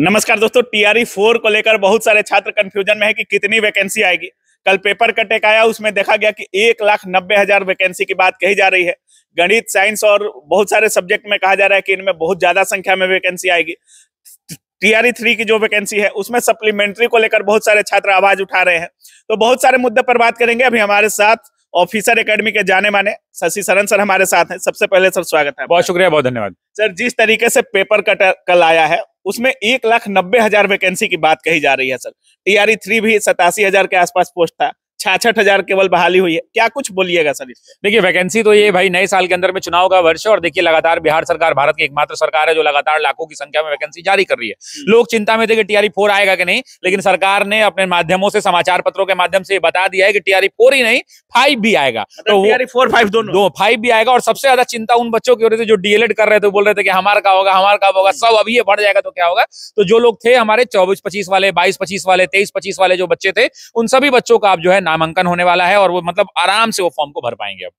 नमस्कार दोस्तों, टीआरई 4 को लेकर बहुत सारे छात्र कंफ्यूजन में है कि कितनी वैकेंसी आएगी। कल पेपर कट एक आया, उसमें देखा गया कि 1,90,000 वैकेंसी की बात कही जा रही है। गणित, साइंस और बहुत सारे सब्जेक्ट में कहा जा रहा है कि इनमें बहुत ज्यादा संख्या में वैकेंसी आएगी। टीआरई 3 की जो वैकेंसी है उसमें सप्लीमेंट्री को लेकर बहुत सारे छात्र आवाज उठा रहे हैं। तो बहुत सारे मुद्दे पर बात करेंगे। अभी हमारे साथ ऑफिसर एकेडमी के जाने माने शशि शरण सर हमारे साथ हैं। सबसे पहले सर स्वागत है। बहुत शुक्रिया, बहुत धन्यवाद सर। जिस तरीके से पेपर कट कल आया है उसमें 1,90,000 वैकेंसी की बात कही जा रही है सर। टीआरई 3 भी 87,000 के आसपास पोस्ट था, 66,000 केवल बहाली हुई है। क्या कुछ बोलिएगा सर इससे? देखिए, वैकेंसी तो ये भाई नए साल के अंदर में चुनाव का वर्ष है और देखिए लगातार बिहार सरकार भारत की एकमात्र सरकार है जो लगातार लाखों की संख्या में वैकेंसी जारी कर रही है। लोग चिंता में थे कि टीआरई 4 आएगा कि नहीं, लेकिन सरकार ने अपने माध्यमों से, समाचार पत्रों के माध्यम से बता दिया है कि टीआरई 4 ही नहीं 5 भी आएगा। तो टीआरई 4, 5 दोनों 5 भी आएगा। और सबसे ज्यादा चिंता उन बच्चों की हो रही थी जो डीएलएड कर रहे थे, बोल रहे थे कि हमारा का होगा, हमारा का होगा, सब अभी ये बढ़ जाएगा तो क्या होगा। तो जो लोग थे हमारे 24-25 वाले, 22-25 वाले, 23-25 वाले जो बच्चे थे, उन सभी बच्चों का अब जो है नामांकन होने वाला है और वो मतलब आराम से वो फॉर्म को भर पाएंगे। अब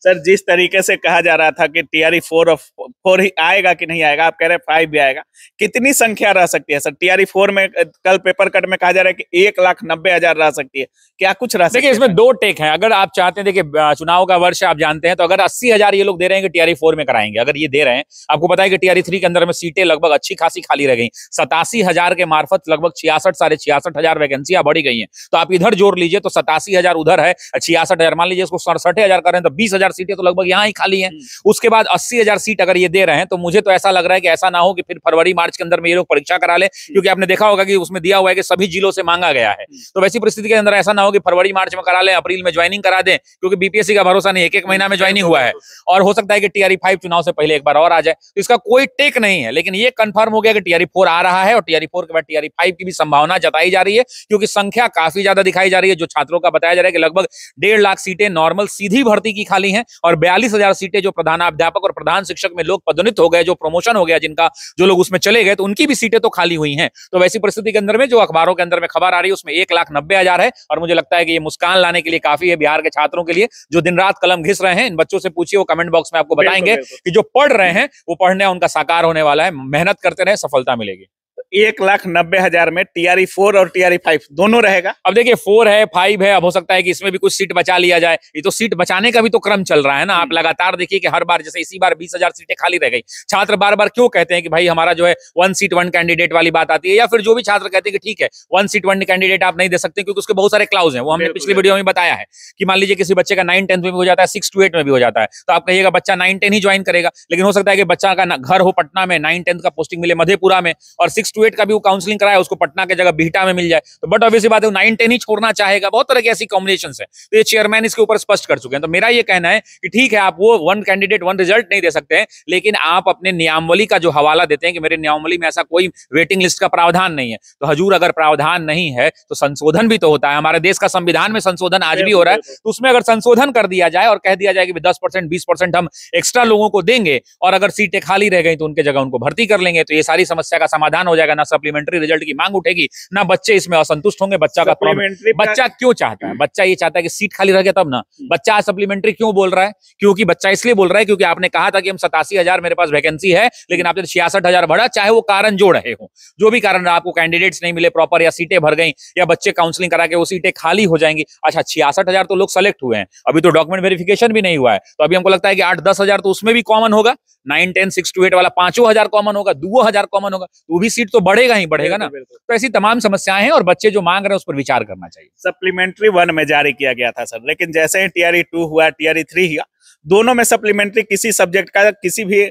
सर, जिस तरीके से कहा जा रहा था कि टीआरई 4 ही आएगा कि नहीं आएगा, आप कह रहे हैं 5 भी आएगा, कितनी संख्या रह सकती है सर? टीआरई 4 में कल पेपर कट में कहा जा रहा है कि 1,90,000 रह सकती है। क्या कुछ रह सकती है? देखिए, इसमें दो टेक हैं। अगर आप चाहते हैं, देखिए चुनाव का वर्ष आप जानते हैं, तो अगर 80,000 ये लोग दे रहे हैं कि टीआरई 4 में कराएंगे, अगर ये दे रहे हैं, आपको पता है कि टीआरई 3 के अंदर में सीटें लगभग अच्छी खासी खाली रह गई। 87,000 के मार्फत लगभग 66 साढ़े 66,000 वैकेंसियां बढ़ी गई हैं। तो आप इधर जोड़ लीजिए तो 87,000 उधर है, 66,000 मान लीजिए, इसको 67,000 करें तो 20,000 सीटें तो लगभग यहाँ खाली हैं। उसके बाद 80,000 सीट अगर ये दे रहे हैं, तो मुझे तो ऐसा लग रहा है कि ऐसा ना हो कि फिर फरवरी मार्च के अंदर में ये लोग परीक्षा करा ले, क्योंकि आपने देखा होगा कि उसमें दिया हुआ है कि सभी जिलों से मांगा गया है। तो वैसी परिस्थिति के अंदर ऐसा ना हो कि फरवरी मार्च में करा ले, अप्रैल में ज्वाइनिंग करा दें, क्योंकि बीपीएससी का भरोसा नहीं, एक महीना में ज्वाइनिंग हुआ है और हो सकता है कि टीआरई 5 चुनाव से पहले एक बार और आ जाए। तो इसका कोई टेक नहीं है, लेकिन ये कंफर्म हो गया कि टीआरई 4 आ रहा है और टीआरई 4 के बाद टीआरई 5 की भी संभावना जताई जा रही है, क्योंकि संख्या काफी ज्यादा दिखाई जा रही है। जो छात्रों का बताया जा रहा है कि लगभग 1.5 लाख सीटें नॉर्मल सीधी भर्ती की खाली हैं और 42,000 सीटें जो प्रधानाध्यापक और प्रधान शिक्षक में लोग पदोन्नत हो गए, जो प्रमोशन हो गया, जिनका जो लोग उसमें चले गए, तो उनकी भी सीटें तो खाली हुई हैं। तो वैसी परिस्थिति के अंदर में जो अखबारों के अंदर में खबर आ रही है उसमें 1,90,000 है और मुझे लगता है कि ये मुस्कान लाने के लिए काफी है बिहार के छात्रों के लिए, जो दिन रात कलम घिस रहे हैं। इन बच्चों से पूछिए, वो कमेंट बॉक्स में आपको बताएंगे कि जो पढ़ रहे हैं वो पढ़ने उनका साकार होने वाला है। मेहनत करते रहे, सफलता मिलेगी। 1,90,000 में टीआरई 4 और टीआरई 5 दोनों रहेगा। अब देखिए, 4 है, 5 है, अब हो सकता है कि इसमें भी कुछ सीट बचा लिया जाए। ये तो सीट बचाने का भी तो क्रम चल रहा है ना। आप लगातार देखिए कि हर बार, जैसे इसी बार 20,000 सीटें खाली रह गई। छात्र बार बार क्यों कहते हैं कि भाई हमारा जो है 1 सीट 1 कैंडिडेट वाली बात आती है, या फिर जो भी छात्र कहते हैं कि ठीक है 1 सीट 1 कैंडिडेट आप नहीं दे सकते क्योंकि उसके बहुत सारे क्लाउज हैं। वो हमने पिछली वीडियो में बताया है कि मान लीजिए किसी बच्चे का 9-10 में भी हो जाता है, 6 to 8 में भी हो जाता है, तो आप कहिएगा बच्चा 9-10 ही ज्वाइन करेगा, लेकिन हो सकता है कि बच्चा का घर हो पटना में, 9-10 का पोस्टिंग मिले मधेपुरा में, और 6 to 8 का भी वो काउंसलिंग कराया, उसको पटना के जगह बिहटा में मिल जाए, तो बट ऑब्वियसली बात है 9-10 ही छोड़ना चाहेगा। बहुत तरह की ऐसी कॉम्बिनेशंस है, तो ये चेयरमैन इसके ऊपर स्पष्ट कर चुके हैं। तो मेरा ये कहना है कि ठीक है, आप वो 1 कैंडिडेट 1 रिजल्ट नहीं दे सकते हैं, लेकिन आप अपने नियमावली का जो हवाला देते हैं कि मेरे नियमावली में ऐसा कोई वेटिंग लिस्ट का प्रावधान नहीं है, तो हजूर अगर प्रावधान नहीं है तो संशोधन भी तो होता है। हमारे देश का संविधान में संशोधन आज भी हो रहा है, तो उसमें अगर संशोधन कर दिया जाए और कह दिया जाए कि 10% 20% हम एक्स्ट्रा लोगों को देंगे और अगर सीटें खाली रह गई तो उनके जगह उनको भर्ती कर लेंगे, तो ये सारी समस्या का समाधान हो जाएगा। ना सप्लीमेंट्री रिजल्ट की मांग उठेगी, ना बच्चे इसमें असंतुष्ट होंगे। बच्चा का बच्चा क्यों चाहता है? बच्चा ये चाहता है कि सीट खाली रह गया तब ना। बच्चा सप्लीमेंट्री क्यों बोल रहा है? क्योंकि बच्चा इसलिए बोल रहा है क्योंकि आपने कहा था कि हम 87,000 मेरे पास वैकेंसी है, लेकिन आपने 66,000 भरा, चाहे वो कारण जो रहे हो, जो भी कारण रहा, आपको कैंडिडेट्स नहीं मिले प्रॉपर, या सीटें भर गई, या बच्चे काउंसलिंग करा के वो सीटें खाली हो जाएंगी। अच्छा, 66,000 तो लोग सेलेक्ट हुए हैं, अभी तो डॉक्यूमेंट वेरिफिकेशन भी नहीं हुआ है, तो अभी हमको लगता है कि 8-10,000 तो उसमें भी कॉमन होगा। 9-10 6 to 8 वाला 5,000 कॉमन होगा, 2,000 कॉमन होगा, तो वो भी सीट तो बढ़ेगा ही बढ़ेगा ना। तो ऐसी तमाम समस्याएं हैं और बच्चे जो मांग रहे हैं उस पर विचार करना चाहिए। सप्लीमेंट्री 1 में जारी किया गया था सर, लेकिन जैसे ही टीआरई 2 हुआ, टीआरई 3 हुआ, दोनों में सप्लीमेंट्री किसी सब्जेक्ट का, किसी भी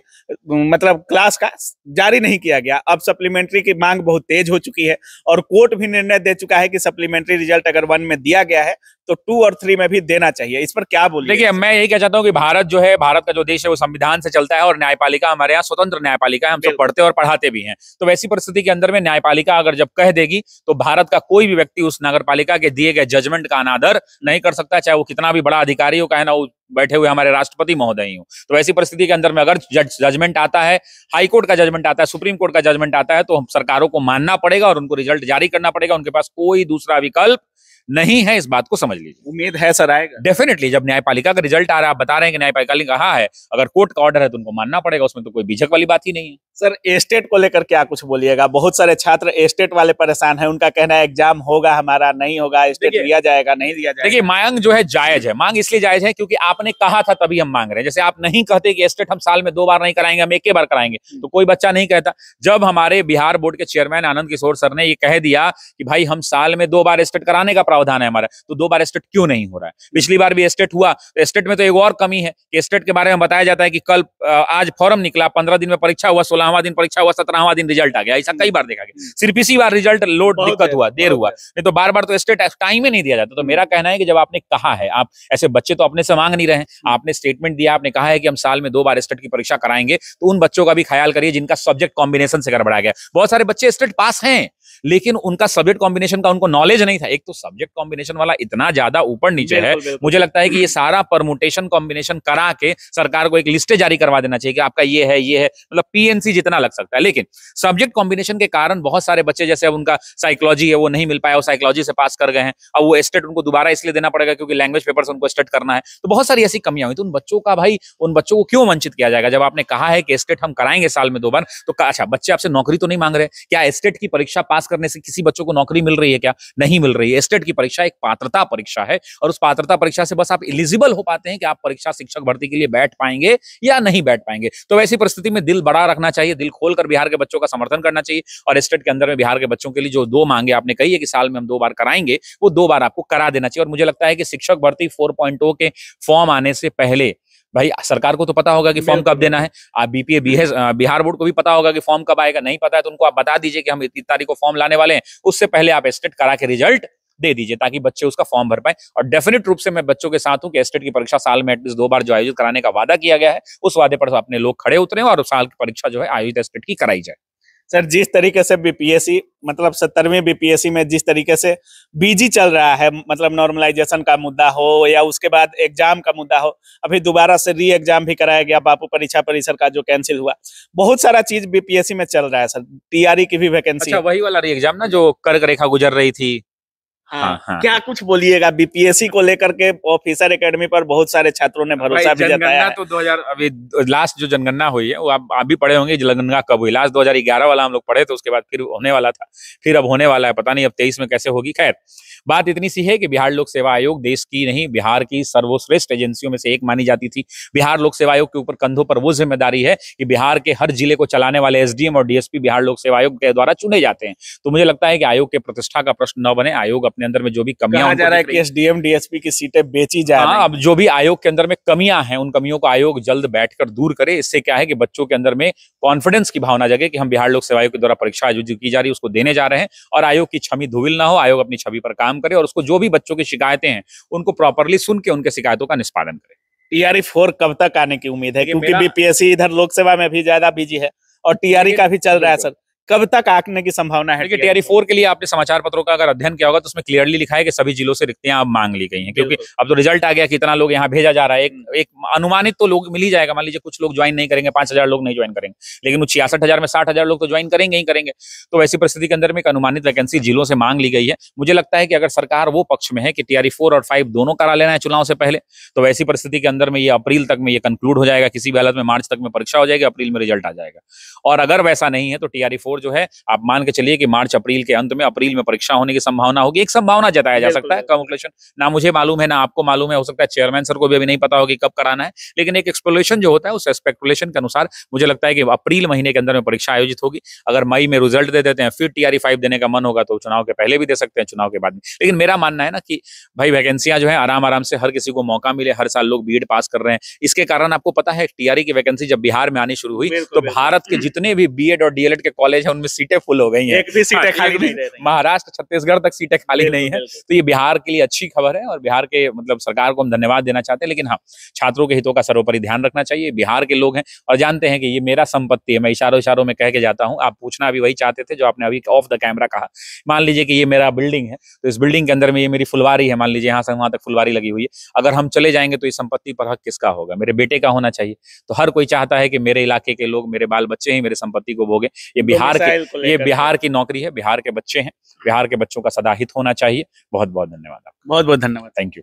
मतलब क्लास का जारी नहीं किया गया। अब सप्लीमेंट्री की मांग बहुत तेज हो चुकी है और कोर्ट भी निर्णय दे चुका है कि सप्लीमेंट्री रिजल्ट अगर 1 में दिया गया है तो 2 और 3 में भी देना चाहिए। इस पर क्या बोलिए? देखिए, मैं यही कह चाहता हूँ कि भारत जो है, भारत का जो देश है वो संविधान से चलता है और न्यायपालिका हमारे यहाँ स्वतंत्र न्यायपालिका है, हम सब पढ़ते और पढ़ाते भी हैं। तो वैसी परिस्थिति के अंदर में न्यायपालिका अगर जब कह देगी तो भारत का कोई भी व्यक्ति उस नगरपालिका के दिए गए जजमेंट का अनादर नहीं कर सकता, चाहे वो कितना भी बड़ा अधिकारी हो, कहे ना वो बैठे हुए हमारे राष्ट्रपति महोदय ही हो। तो ऐसी परिस्थिति के अंदर में अगर जजमेंट आता है, हाई कोर्ट का जजमेंट आता है, सुप्रीम कोर्ट का जजमेंट आता है, तो सरकारों को मानना पड़ेगा और उनको रिजल्ट जारी करना पड़ेगा। उनके पास कोई दूसरा विकल्प नहीं है, इस बात को समझ लीजिए। उम्मीद है सर आएगा डेफिनेटली। जब न्यायपालिका का रिजल्ट आ रहा है, आप बता रहे हैं कि न्यायपालिका ने कहा है, अगर कोर्ट का ऑर्डर है तो उनको मानना पड़ेगा, उसमें तो कोई झिझक वाली बात ही नहीं है। सर एस्टेट को लेकर क्या कुछ बोलिएगा? बहुत सारे छात्र एस्टेट वाले परेशान हैं, उनका कहना है एग्जाम होगा हमारा, नहीं होगा, एस्टेट दिया जाएगा, नहीं दिया जाएगा। देखिए, मांग जो है जायज है। मांग इसलिए जायज है क्योंकि आपने कहा था तभी हम मांग रहे हैं। जैसे आप नहीं कहते कि एस्टेट हम साल में 2 बार नहीं कराएंगे, हम एक ही बार कराएंगे, तो कोई बच्चा नहीं कहता। जब हमारे बिहार बोर्ड के चेयरमैन आनंद किशोर सर ने ये कह दिया कि भाई हम साल में 2 बार एस्टेट कराने का प्रावधान है हमारा, तो 2 बार एस्टेट क्यों नहीं हो रहा है? पिछली बार भी एस्टेट हुआ, तो एस्टेट में तो एक और कमी है कि एस्टेट के बारे में बताया जाता है कि कल आज फॉर्म निकला, 15 दिन में परीक्षा हुआ, 16वां दिन परीक्षा हुआ, 17वां दिन रिजल्ट आ गया। ऐसा कई बार देखा गया। सिर्फ इसी बार रिजल्ट लोड दिक्कत हुआ, देर हुआ, नहीं तो बार बार तो एस्टेट टाइम ही नहीं दिया जाता। तो मेरा कहना है कि जब आपने कहा है, आप ऐसे बच्चे तो अपने से मांग नहीं रहे हैं, आपने स्टेटमेंट दिया, आपने कहा है कि हम साल में 2 बार एस्टेट की परीक्षा कराएंगे, तो उन बच्चों का भी ख्याल करिए जिनका सब्जेक्ट कॉम्बिनेशन से गड़बड़ा गया। बहुत सारे बच्चे एस्टेट पास हैं लेकिन उनका सब्जेक्ट कॉम्बिनेशन का उनको नॉलेज नहीं था। एक तो सब्जेक्ट कॉम्बिनेशन वाला इतना ज्यादा ऊपर नीचे है, मुझे लगता है कि ये सारा परमुटेशन कॉम्बिनेशन करा के सरकार को एक लिस्ट जारी करवा देना चाहिए कि आपका ये है, मतलब पीएनसी जितना लग सकता है। लेकिन सब्जेक्ट कॉम्बिनेशन के कारण बहुत सारे बच्चे, जैसे अब उनका साइकोलॉजी है वो नहीं मिल पाया, वो साइकोलॉजी से पास कर गए हैं, अब वो एस्टेट उनको दोबारा इसलिए देना पड़ेगा क्योंकि लैंग्वेज पेपर से उनको एस्टेट करना है। तो बहुत सारी ऐसी कमियां हुई। तो उन बच्चों को क्यों वंचित किया जाएगा? जब आपने कहा है कि एस्टेट हम कराएंगे साल में 2 बार, तो अच्छा, बच्चे आपसे नौकरी तो नहीं मांग रहे? क्या एस्टेट की परीक्षा पास करने से किसी बच्चों को नौकरी मिल रही है? क्या नहीं मिल रही है। एस्टेट की परीक्षा एक पात्रता परीक्षा है और उस पात्रता परीक्षा से बस आप एलिजिबल हो पाते हैं कि आप परीक्षा शिक्षक भर्ती के लिए बैठ पाएंगे या नहीं बैठ पाएंगे। तो वैसी परिस्थिति में दिल बड़ा रखना चाहिए, दिल खोलकर बिहार के बच्चों का समर्थन करना चाहिए और एस्टेट के अंदर में बिहार के बच्चों के लिए जो 2 मांगे आपने कही है कि साल में हम 2 बार कराएंगे, वो 2 बार आपको करा देना चाहिए। और मुझे लगता है कि शिक्षक भर्ती 4.0 के फॉर्म आने से पहले भाई सरकार को तो पता होगा कि फॉर्म कब देना है, आप बिहार बोर्ड को भी पता होगा कि फॉर्म कब आएगा। नहीं पता है तो उनको आप बता दीजिए कि हम इतनी तारीख को फॉर्म लाने वाले हैं, उससे पहले आप एस्टेट करा के रिजल्ट दे दीजिए ताकि बच्चे उसका फॉर्म भर पाए। और डेफिनेट रूप से मैं बच्चों के साथ हूं कि एस्टेट की परीक्षा साल में एटलीस्ट 2 बार जो आयोजित कराने का वादा किया गया है, उस वादे पर अपने लोग खड़े उतरे और उस साल की परीक्षा जो है आयोजित एस्टेट की कराई जाए। सर, जिस तरीके से बीपीएससी, मतलब 70वीं बीपीएससी में जिस तरीके से बीजी चल रहा है, मतलब नॉर्मलाइजेशन का मुद्दा हो या उसके बाद एग्जाम का मुद्दा हो, अभी दोबारा से री एग्जाम भी कराया गया, बापू परीक्षा परिसर का जो कैंसिल हुआ, बहुत सारा चीज बीपीएससी में चल रहा है सर। टीआरई की भी वैकेंसी। अच्छा, वही वाला री एग्जाम ना जो कर्क रेखा गुजर रही थी। हाँ। क्या कुछ बोलिएगा बीपीएससी को लेकर के? ऑफिसर एकेडमी पर बहुत सारे छात्रों ने भरोसा भी जताया है। तो 2000 अभी लास्ट जो जनगणना हुई है वो आप भी पढ़े होंगे, जनगणना कब हुई? लास्ट 2011 वाला हम लोग पढ़े, तो उसके बाद फिर होने वाला था, फिर अब होने वाला है, पता नहीं अब 23 में कैसे होगी। खैर, बात इतनी सी है कि बिहार लोक सेवा आयोग देश की नहीं, बिहार की सर्वश्रेष्ठ एजेंसियों में से एक मानी जाती थी। बिहार लोक सेवा आयोग के ऊपर कंधों पर वो जिम्मेदारी है कि बिहार के हर जिले को चलाने वाले एसडीएम और डीएसपी बिहार लोक सेवा आयोग के द्वारा चुने जाते हैं। तो मुझे लगता है कि आयोग के प्रतिष्ठा का प्रश्न न बने। आयोग अपने अंदर में जो भी कमियां जा रहा है कि एसडीएम डीएसपी की सीटें बेची जा रही हैं। अब जो भी आयोग के अंदर में कमियां हैं, उन कमियों को आयोग जल्द बैठकर दूर करे। इससे क्या है कि बच्चों के अंदर में कॉन्फिडेंस की भावना जगे कि हम बिहार लोक सेवा आयोग के द्वारा परीक्षा आयोजित की जा रही है उसको देने जा रहे हैं, और आयोग की छवि धूमिल ना हो, आयोग अपनी छवि पर काम करे और उसको जो भी बच्चों की शिकायतें हैं उनको प्रॉपरली सुन के उनके शिकायतों का निष्पादन करे। टीआरई 4 कब तक आने की उम्मीद है? क्योंकि बीपीएससी इधर लोक सेवा में भी ज्यादा बिजी है और टीआरई का भी चल रहा है सर, कब तक आने की संभावना है? देखिए, टीआरई 4 के लिए आपने समाचार पत्रों का अगर अध्ययन किया होगा तो उसमें क्लियरली लिखा है कि सभी जिलों से रिक्तियां अब मांग ली गई हैं, क्योंकि अब तो रिजल्ट आ गया कि इतना लोग यहाँ भेजा जा रहा है। एक अनुमानित तो लोग मिल ही जाएगा। मान लीजिए कुछ लोग ज्वाइन नहीं करेंगे, 5000 लोग नहीं ज्वाइन करेंगे, लेकिन वो 66,000 में 60,000 लोग तो ज्वाइन करेंगे ही करेंगे। तो वैसी परिस्थिति के अंदर में एक अनुमानित वैकेंसी जिलों से मांग ली गई है। मुझे लगता है कि अगर सरकार वो पक्ष में है कि टीआरई 4 और 5 दोनों करा लेना है चुनाव से पहले, तो वैसी परिस्थिति के अंदर में ये अप्रैल तक में ये कंक्लूड हो जाएगा। किसी भी हालत में मार्च तक में परीक्षा हो जाएगी, अप्रैल में रिजल्ट आ जाएगा। और अगर वैसा नहीं है तो टीआरई 4 जो है, आप मान के चलिए कि मार्च अप्रैल के अंत में, अप्रैल में परीक्षा होने की संभावना होगी। एक संभावना जताया जा सकता है, कैलकुलेशन ना मुझे मालूम है ना आपको मालूम है, हो सकता है चेयरमैन सर को भी अभी नहीं पता होगी कब कराना है, लेकिन एक एक्सपेक्टेशन जो होता है उस स्पेकुलेशन के अनुसार मुझे लगता है कि अप्रैल महीने के अंदर में परीक्षा आयोजित होगी। अगर मई में रिजल्ट दे देते हैं, फिर टीआरई 5 देने का मन होगा तो चुनाव के पहले भी दे सकते हैं, चुनाव के बाद भी। लेकिन मेरा मानना है ना कि भाई वैकेंसियां जो है आराम आराम से हर किसी को मौका मिले, हर साल लोग बीएड पास कर रहे हैं। इसके कारण आपको पता है टीआरई की वैकेंसी जब बिहार में आनी शुरू हुई तो भारत के जितने भी बीएड और डीएलएड के कॉलेज हैं उनमें सीटें फुल हो गई हैं। एक भी सीटें खाली नहीं रह रही। महाराष्ट्र, छत्तीसगढ़ तक सीटें खाली नहीं है। तो ये बिहार के लिए अच्छी खबर है और बिहार के मतलब सरकार को हम धन्यवाद देना चाहते हैं। लेकिन हाँ, छात्रों के हितों का सर्वोपरि ध्यान रखना चाहिए। बिहार के लोग हैं और जानते हैं कि ये मेरा संपत्ति है। मैं इशारों में कह के जाता हूँ। आप पूछना भी वही चाहते थे जो आपने अभी ऑफ द कैमरा कहा। मान लीजिए कि ये मेरा बिल्डिंग है, तो इस बिल्डिंग के अंदर में ये मेरी फुलवारी है, मान लीजिए यहाँ से वहां तक फुलवारी लगी हुई है। अगर हम चले जाएंगे तो इस संपत्ति पर हक किसका होगा? मेरे बेटे का होना चाहिए। तो हर कोई चाहता है कि मेरे इलाके के लोग, मेरे बाल बच्चे ही मेरे संपत्ति को भोगे। ये बिहार की नौकरी है, बिहार के बच्चे हैं, बिहार के बच्चों का सदा हित होना चाहिए। बहुत बहुत धन्यवाद आपका। बहुत बहुत धन्यवाद। Thank you.